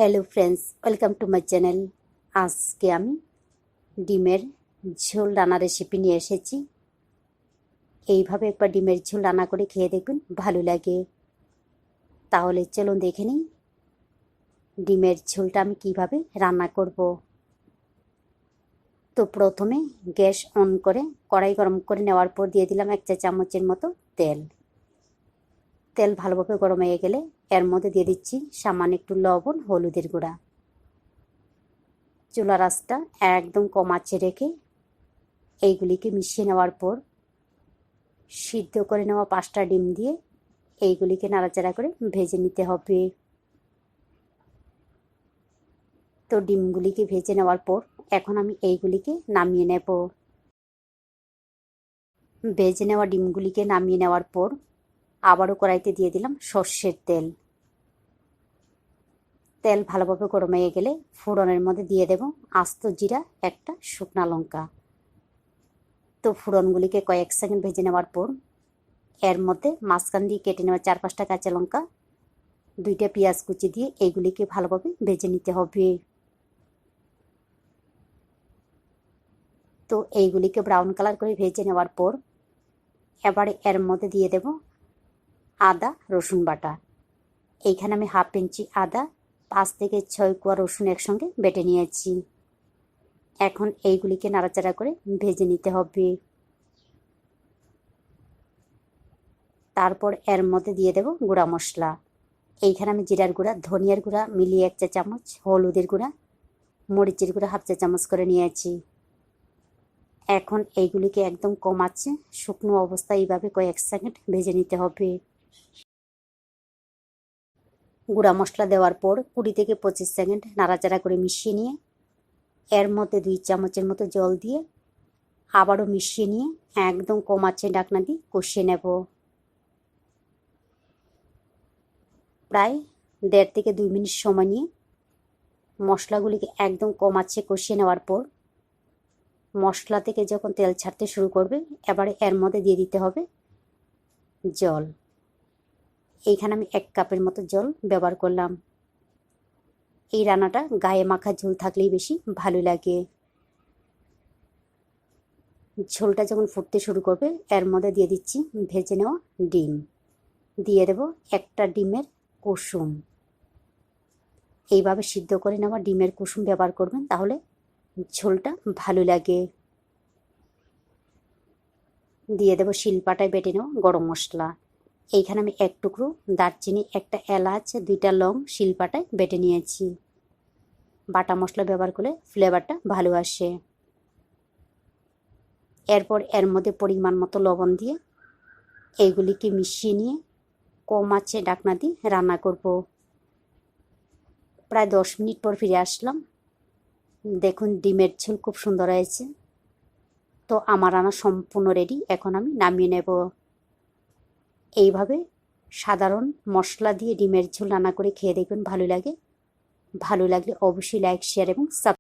Hello friends, welcome to my channel. আজকে আমি ডিমের ঝোল রান্না রেসিপি নিয়ে এসেছি। এইভাবে একবার ডিমের ঝোল রান্না করে খেয়ে দেখবেন, ভালো লাগে। তাহলে চলুন দেখে নিই ডিমের ঝোলটা আমি কিভাবে রান্না করব। তো প্রথমে গ্যাস অন করে কড়াই গরম করে নেওয়ার পর দিয়ে দিলাম 1 চা চামচের মতো তেল। তেল ভালোভাবে গরম হয়ে গেলে এর মধ্যে দিয়ে দিচ্ছি সামান্য একটু লবণ, হলুদের গুঁড়া। চুলার আঁচটা একদম কম আঁচে রেখে এইগুলিকে মিশিয়ে নেওয়ার পর সিদ্ধ করে নেওয়া 5টা ডিম দিয়ে এইগুলিকে নাড়াচাড়া করে ভেজে নিতে হবে। তো ডিমগুলিকে ভেজে নেওয়ার পর এখন আমি এইগুলিকে নামিয়ে নেব। ভেজে নেওয়া ডিমগুলিকে নামিয়ে নেওয়ার পর আবারও কড়াইতে দিয়ে দিলাম সর্ষের তেল। তেল ভালোভাবে গরম হয়ে গেলে ফোড়নের মধ্যে দিয়ে দেব আস্ত জিরা, একটা শুকনা লঙ্কা। তো ফোড়নগুলিকে কয়েক সেকেন্ড ভেজে নেওয়ার পর এর মধ্যে মাঝখান দিয়ে কেটে নেওয়া 4-5টা কাঁচা লঙ্কা, 2টা পেঁয়াজ কুচি দিয়ে এইগুলিকে ভালোভাবে ভেজে নিতে হবে। তো এইগুলিকে ব্রাউন কালার করে ভেজে নেওয়ার পর এবারে এর মধ্যে দিয়ে দেব আদা রসুন বাটা। এইখানে আমি 1/2 ইঞ্চি আদা, 5 থেকে 6 কোয়া রসুন একসঙ্গে বেটে নিয়েছি। এখন এইগুলিকে নাড়াচাড়া করে ভেজে নিতে হবে। তারপর এর মধ্যে দিয়ে দেব গুঁড়া মশলা। এইখানে আমি জিরার গুঁড়া, ধনিয়ার গুঁড়া মিলিয়ে 1 চা চামচ, হলুদের গুঁড়া, মরিচের গুঁড়া 1/2 চা চামচ করে নিয়েছি। এখন এইগুলিকে একদম কম আঁচে শুকনো অবস্থায় এইভাবে কয়েক সেকেন্ড ভেজে নিতে হবে। গুঁড়া মশলা দেওয়ার পর 20 থেকে 25 সেকেন্ড নাড়াচাড়া করে মিশিয়ে নিয়ে এর মধ্যে 2 চামচের মতো জল দিয়ে আবারও মিশিয়ে নিয়ে একদম কম আঁচে ঢাকনা দিয়ে কষিয়ে নেব। প্রায় 1.5 থেকে 2 মিনিট সময় নিয়ে মশলাগুলিকে একদম কম আঁচে কষিয়ে নেওয়ার পর মশলা থেকে যখন তেল ছাড়তে শুরু করবে এবারে এর মধ্যে দিয়ে দিতে হবে জল। এইখানে আমি 1 কাপের মতো জল ব্যবহার করলাম। এই রান্নাটা গায়ে মাখা ঝোল থাকলেই বেশি ভালো লাগে। ঝোলটা যখন ফুটতে শুরু করবে এর মধ্যে দিয়ে দিচ্ছি ভেজে নেওয়া ডিম, দিয়ে দেব একটা ডিমের কুসুম। এইভাবে সিদ্ধ করে নেওয়া ডিমের কুসুম ব্যবহার করবেন, তাহলে ঝোলটা ভালো লাগে। দিয়ে দেব শিলপাটায় বেটে নেওয়া গরম মশলা। এইখানে আমি 1 টুকরো দারচিনি, একটা এলাচ, 2টা লং শিলপাটায় বেটে নিয়েছি। বাটা মশলা ব্যবহার করলে ফ্লেভারটা ভালো আসে। এরপর এর মধ্যে পরিমাণ মতো লবণ দিয়ে এইগুলিকে মিশিয়ে নিয়ে কম আঁচে ঢাকনা দিয়ে রান্না করব। প্রায় 10 মিনিট পর ফিরে আসলাম। দেখুন ডিমের ঝোল খুব সুন্দর হয়েছে। তো আমার রান্না সম্পূর্ণ রেডি, এখন আমি নামিয়ে নেব। এইভাবে সাধারণ মশলা দিয়ে ডিমের ঝোল রান্না করে খেয়ে দেখবেন, ভালো লাগে। ভালো লাগলে অবশ্যই লাইক, শেয়ার এবং সাবস্ক্রাইব